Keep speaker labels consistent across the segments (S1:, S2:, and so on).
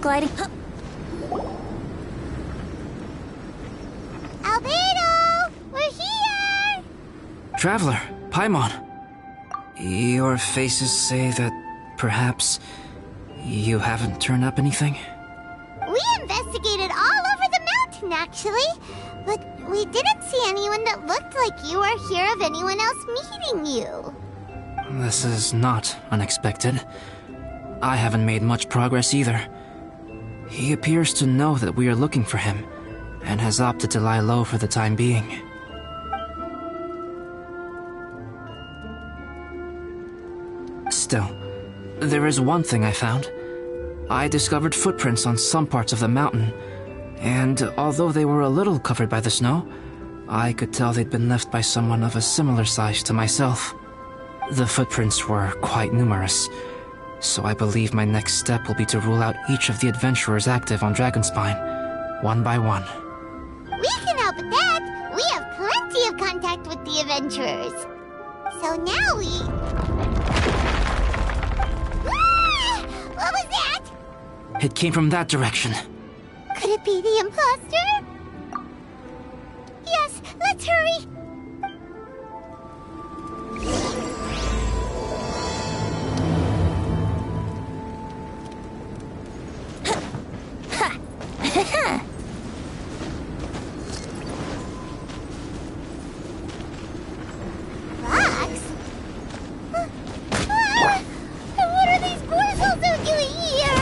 S1: gliding.
S2: Albedo! We're here!
S3: Traveler, Paimon. Your faces say that perhaps you haven't turned up anything?
S2: We investigated all over the mountain, actually. But we didn't see anyone that looked like you or hear of anyone else meeting you.
S3: This is not unexpected. I haven't made much progress either. He appears to know that we are looking for him, and has opted to lie low for the time being. Still, there is one thing I found. I discovered footprints on some parts of the mountain, and although they were a little covered by the snow, I could tell they'd been left by someone of a similar size to myself. The footprints were quite numerous, so I believe my next step will be to rule out each of the adventurers active on Dragonspine, one by one.
S2: We can help with that. We have plenty of contact with the adventurers. So now we... Ah! What was that?
S3: It came from that direction.
S2: Could it be the imposter? Yes, let's hurry. Rocks? What are these portals doing here?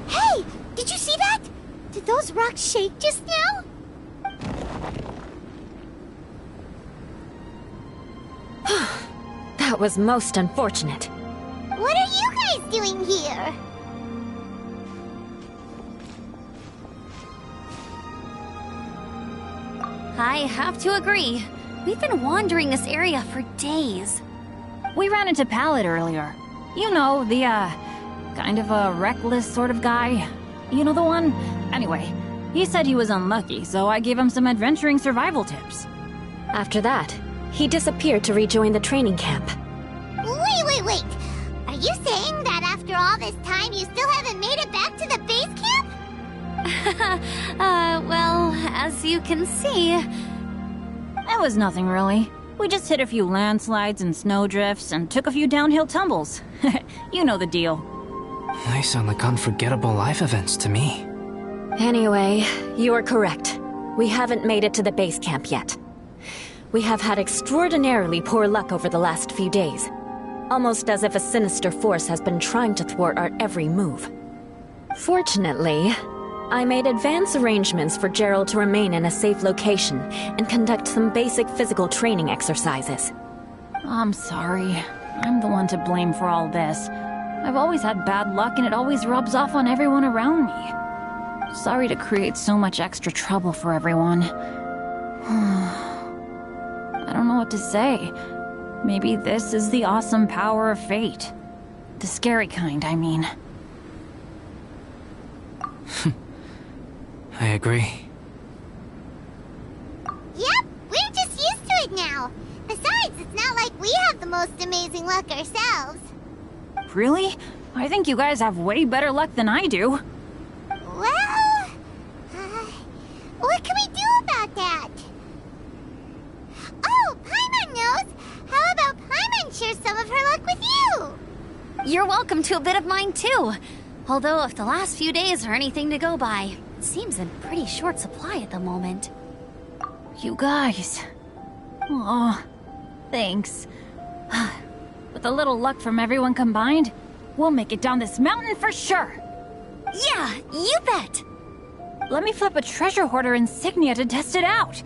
S2: Hey! Did you see that? Did those rocks shake just now?
S1: That was most unfortunate.
S2: What are you guys doing here?
S4: I have to agree. We've been wandering this area for days.
S5: We ran into Pallet earlier. You know, the, kind of a reckless sort of guy. You know the one? Anyway, he said he was unlucky, so I gave him some adventuring survival tips.
S1: After that, he disappeared to rejoin the training camp.
S2: Wait. Are you saying that after all this time you still haven't made it back to the base camp?
S4: Well, as you can see...
S5: It was nothing really. We just hit a few landslides and snowdrifts and took a few downhill tumbles. You know the deal.
S3: They sound like unforgettable life events to me.
S1: Anyway, you are correct. We haven't made it to the base camp yet. We have had extraordinarily poor luck over the last few days. Almost as if a sinister force has been trying to thwart our every move. Fortunately, I made advance arrangements for Gerald to remain in a safe location and conduct some basic physical training exercises.
S5: I'm sorry. I'm the one to blame for all this. I've always had bad luck and it always rubs off on everyone around me. Sorry to create so much extra trouble for everyone. I don't know what to say. Maybe this is the awesome power of fate. The scary kind, I mean.
S3: I agree.
S2: Yep, we're just used to it now. Besides, it's not like we have the most amazing luck ourselves.
S5: Really? I think you guys have way better luck than I do.
S2: Well, what can we do about that? Oh, Paimon knows! How about Paimon share some of her luck with you?
S4: You're welcome to a bit of mine too. Although if the last few days are anything to go by, it seems in pretty short supply at the moment.
S5: You guys. Aw, thanks. With a little luck from everyone combined, we'll make it down this mountain for sure.
S4: Yeah, you bet!
S5: Let me flip a treasure hoarder insignia to test it out.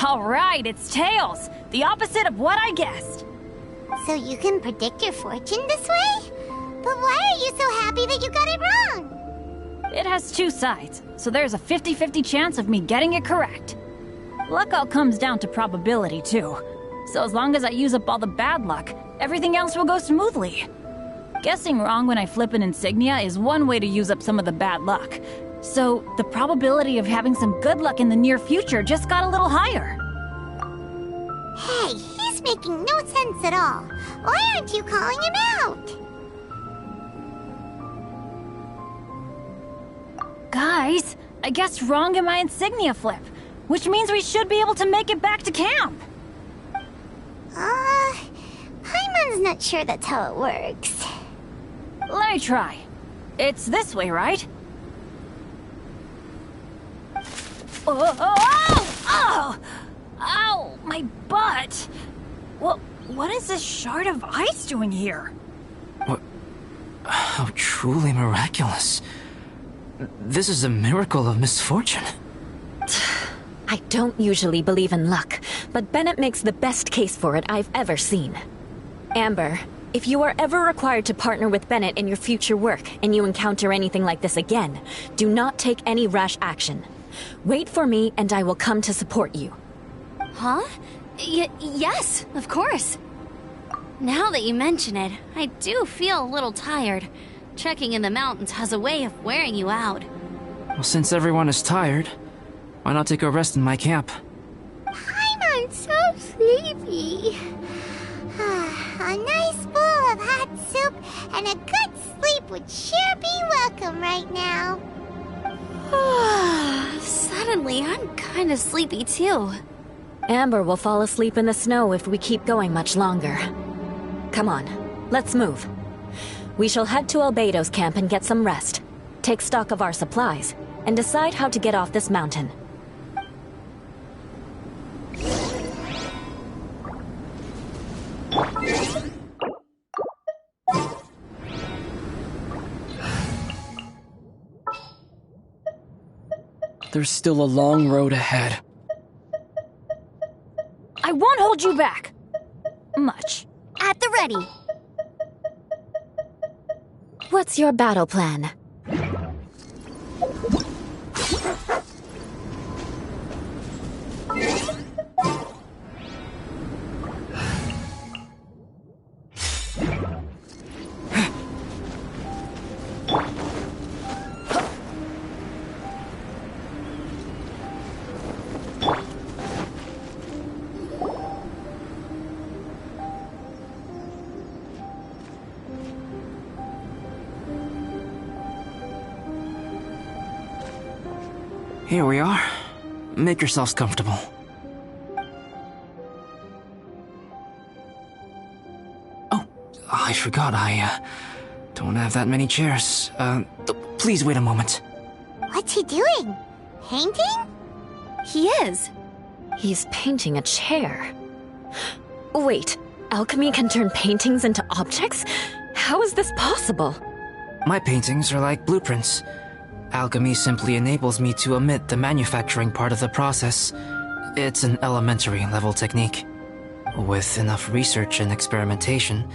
S5: All right, it's tails. The opposite of what I guessed.
S2: So you can predict your fortune this way? But why are you so happy that you got it wrong?
S5: It has two sides, so there's a 50-50 chance of me getting it correct. Luck all comes down to probability, too. So as long as I use up all the bad luck, everything else will go smoothly. Guessing wrong when I flip an insignia is one way to use up some of the bad luck. So, the probability of having some good luck in the near future just got a little higher.
S2: Hey, he's making no sense at all. Why aren't you calling him out?
S5: Guys, I guessed wrong in my insignia flip, which means we should be able to make it back to camp.
S2: Paimon's not sure that's how it works.
S5: Let me try. It's this way, right? Oh! Ow! My butt! What is this shard of ice doing here?
S3: What? How truly miraculous. This is a miracle of misfortune.
S1: I don't usually believe in luck, but Bennett makes the best case for it I've ever seen. Amber, if you are ever required to partner with Bennett in your future work and you encounter anything like this again, do not take any rash action. Wait for me and I will come to support you.
S4: Huh? Yes, of course. Now that you mention it, I do feel a little tired. Trekking in the mountains has a way of wearing you out.
S3: Well, since everyone is tired, why not take a rest in my camp?
S2: Paimon's so sleepy. A nice bowl of hot soup and a good sleep would sure be welcome right now.
S4: Suddenly, I'm kind of sleepy too.
S1: Amber will fall asleep in the snow if we keep going much longer. Come on, let's move. We shall head to Albedo's camp and get some rest, take stock of our supplies, and decide how to get off this mountain.
S6: There's still a long road ahead.
S5: I won't hold you back. Much.
S4: At the ready.
S1: What's your battle plan?
S3: Here we are. Make yourselves comfortable. Oh, I forgot I don't have that many chairs. Please wait a moment.
S2: What's he doing? Painting?
S4: He is.
S1: He's painting a chair. Wait, alchemy can turn paintings into objects? How is this possible?
S3: My paintings are like blueprints. Alchemy simply enables me to omit the manufacturing part of the process. It's an elementary level technique. With enough research and experimentation,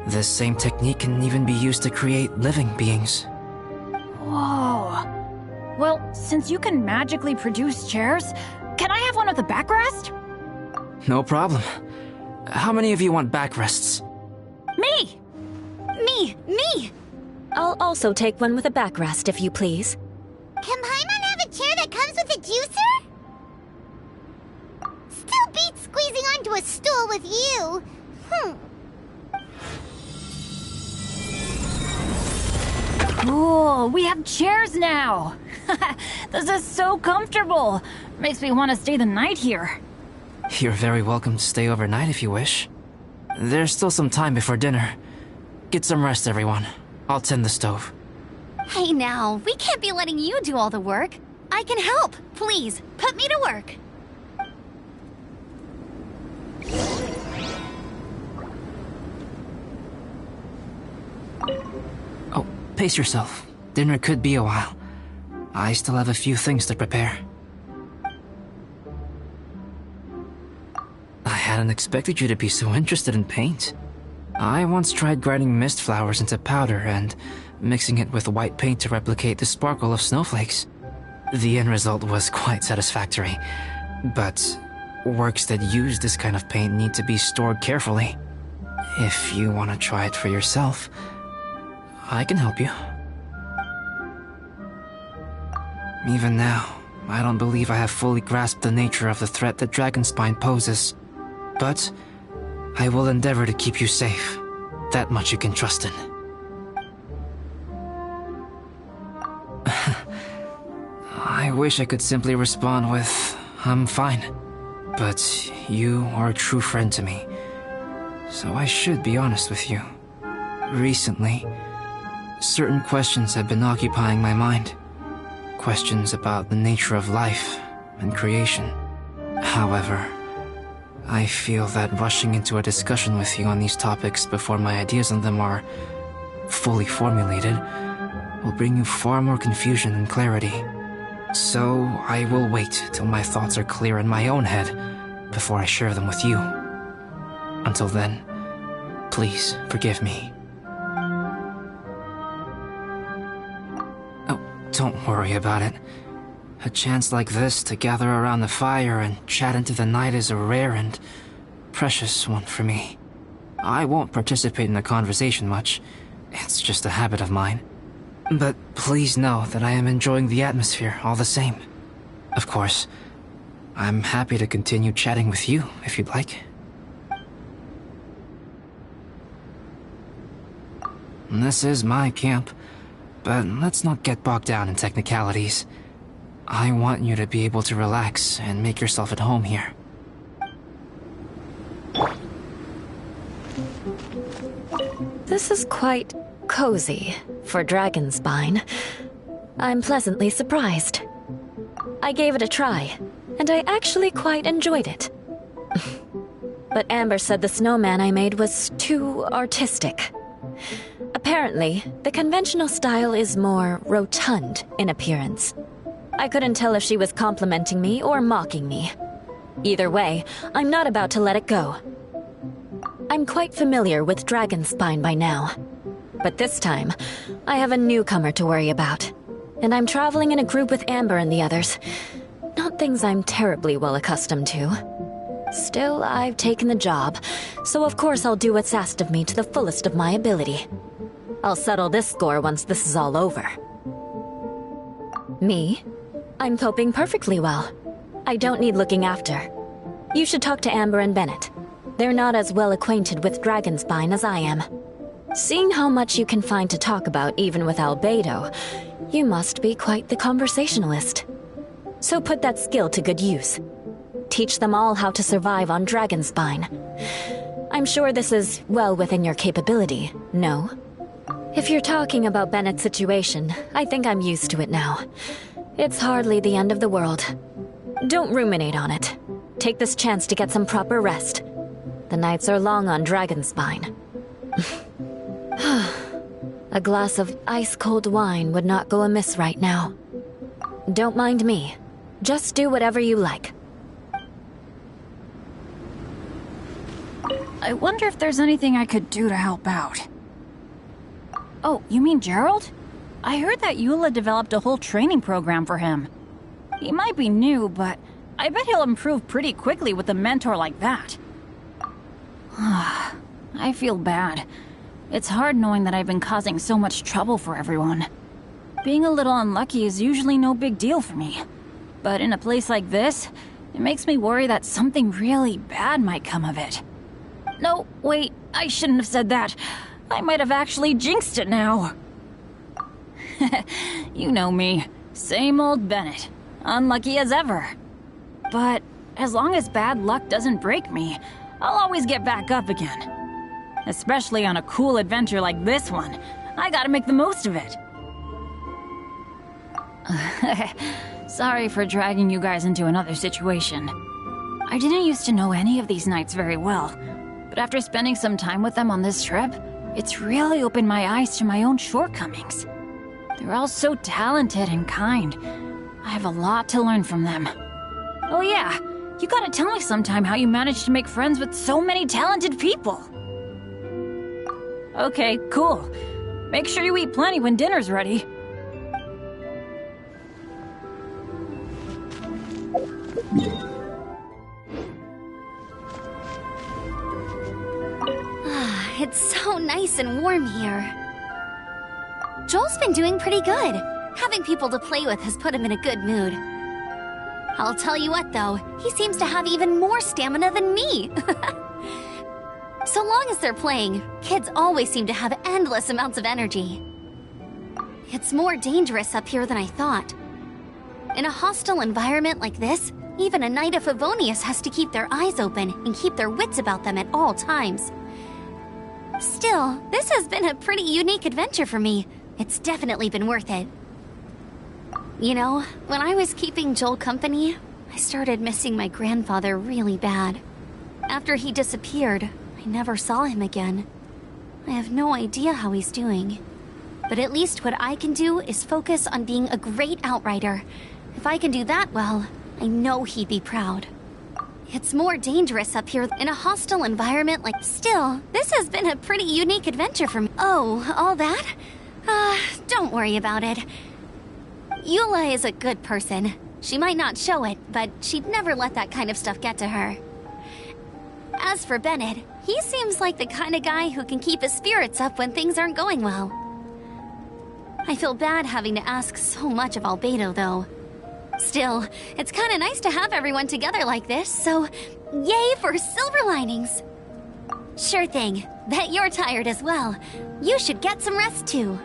S3: this same technique can even be used to create living beings.
S5: Whoa. Well, since you can magically produce chairs, can I have one with a backrest?
S3: No problem. How many of you want backrests?
S5: Me!
S4: Me!
S1: I'll also take one with a backrest, if you please.
S2: Can Paimon have a chair that comes with a juicer? Still beats squeezing onto a stool with you.
S5: Cool, we have chairs now! This is so comfortable! Makes me want to stay the night here.
S3: You're very welcome to stay overnight if you wish. There's still some time before dinner. Get some rest, everyone. I'll tend the stove.
S4: Hey now, we can't be letting you do all the work. I can help. Please, put me to work.
S3: Oh, pace yourself. Dinner could be a while. I still have a few things to prepare. I hadn't expected you to be so interested in paint. I once tried grinding mist flowers into powder and mixing it with white paint to replicate the sparkle of snowflakes. The end result was quite satisfactory, but works that use this kind of paint need to be stored carefully. If you want to try it for yourself, I can help you. Even now, I don't believe I have fully grasped the nature of the threat that Dragonspine poses. But I will endeavor to keep you safe. That much you can trust in. I wish I could simply respond with, I'm fine. But you are a true friend to me. So I should be honest with you. Recently, certain questions have been occupying my mind. Questions about the nature of life and creation. However, I feel that rushing into a discussion with you on these topics before my ideas on them are fully formulated will bring you far more confusion than clarity. So I will wait till my thoughts are clear in my own head before I share them with you. Until then, please forgive me. Oh, don't worry about it. A chance like this to gather around the fire and chat into the night is a rare and precious one for me. I won't participate in the conversation much. It's just a habit of mine. But please know that I am enjoying the atmosphere all the same. Of course, I'm happy to continue chatting with you if you'd like. This is my camp, but let's not get bogged down in technicalities. I want you to be able to relax and make yourself at home here.
S1: This is quite cozy for Dragonspine. I'm pleasantly surprised. I gave it a try, and I actually quite enjoyed it. But Amber said the snowman I made was too artistic. Apparently, the conventional style is more rotund in appearance. I couldn't tell if she was complimenting me or mocking me. Either way, I'm not about to let it go. I'm quite familiar with Dragonspine by now. But this time, I have a newcomer to worry about. And I'm traveling in a group with Amber and the others. Not things I'm terribly well accustomed to. Still, I've taken the job, so of course I'll do what's asked of me to the fullest of my ability. I'll settle this score once this is all over. Me? I'm coping perfectly well. I don't need looking after. You should talk to Amber and Bennett. They're not as well acquainted with Dragonspine as I am. Seeing how much you can find to talk about even with Albedo, you must be quite the conversationalist. So put that skill to good use. Teach them all how to survive on Dragonspine. I'm sure this is well within your capability, no? If you're talking about Bennett's situation, I think I'm used to it now. It's hardly the end of the world. Don't ruminate on it. Take this chance to get some proper rest. The nights are long on Dragonspine. A glass of ice-cold wine would not go amiss right now. Don't mind me. Just do whatever you like.
S5: I wonder if there's anything I could do to help out. Oh, you mean Gerald? I heard that Eula developed a whole training program for him. He might be new, but I bet he'll improve pretty quickly with a mentor like that. I feel bad. It's hard knowing that I've been causing so much trouble for everyone. Being a little unlucky is usually no big deal for me. But in a place like this, it makes me worry that something really bad might come of it. No, wait, I shouldn't have said that. I might have actually jinxed it now. You know me. Same old Bennett. Unlucky as ever. But as long as bad luck doesn't break me, I'll always get back up again. Especially on a cool adventure like this one. I gotta make the most of it. Sorry for dragging you guys into another situation. I didn't used to know any of these knights very well, but after spending some time with them on this trip, it's really opened my eyes to my own shortcomings. They're all so talented and kind. I have a lot to learn from them. Oh yeah, you gotta tell me sometime how you managed to make friends with so many talented people. Okay, cool. Make sure you eat plenty when dinner's ready.
S4: It's so nice and warm here. Joel's been doing pretty good. Having people to play with has put him in a good mood. I'll tell you what, though, he seems to have even more stamina than me. So long as they're playing, kids always seem to have endless amounts of energy. It's more dangerous up here than I thought. In a hostile environment like this, even a Knight of Favonius has to keep their eyes open and keep their wits about them at all times. Still, this has been a pretty unique adventure for me. It's definitely been worth it. You know, when I was keeping Joel company, I started missing my grandfather really bad. After he disappeared, I never saw him again. I have no idea how he's doing. But at least what I can do is focus on being a great outrider. If I can do that well, I know he'd be proud. It's more dangerous up here in a hostile environment like... Still, this has been a pretty unique adventure for me. Oh, all that? Don't worry about it. Eula is a good person. She might not show it, but she'd never let that kind of stuff get to her. As for Bennett, he seems like the kind of guy who can keep his spirits up when things aren't going well. I feel bad having to ask so much of Albedo, though. Still, it's kind of nice to have everyone together like this, so yay for silver linings! Sure thing. Bet you're tired as well. You should get some rest too.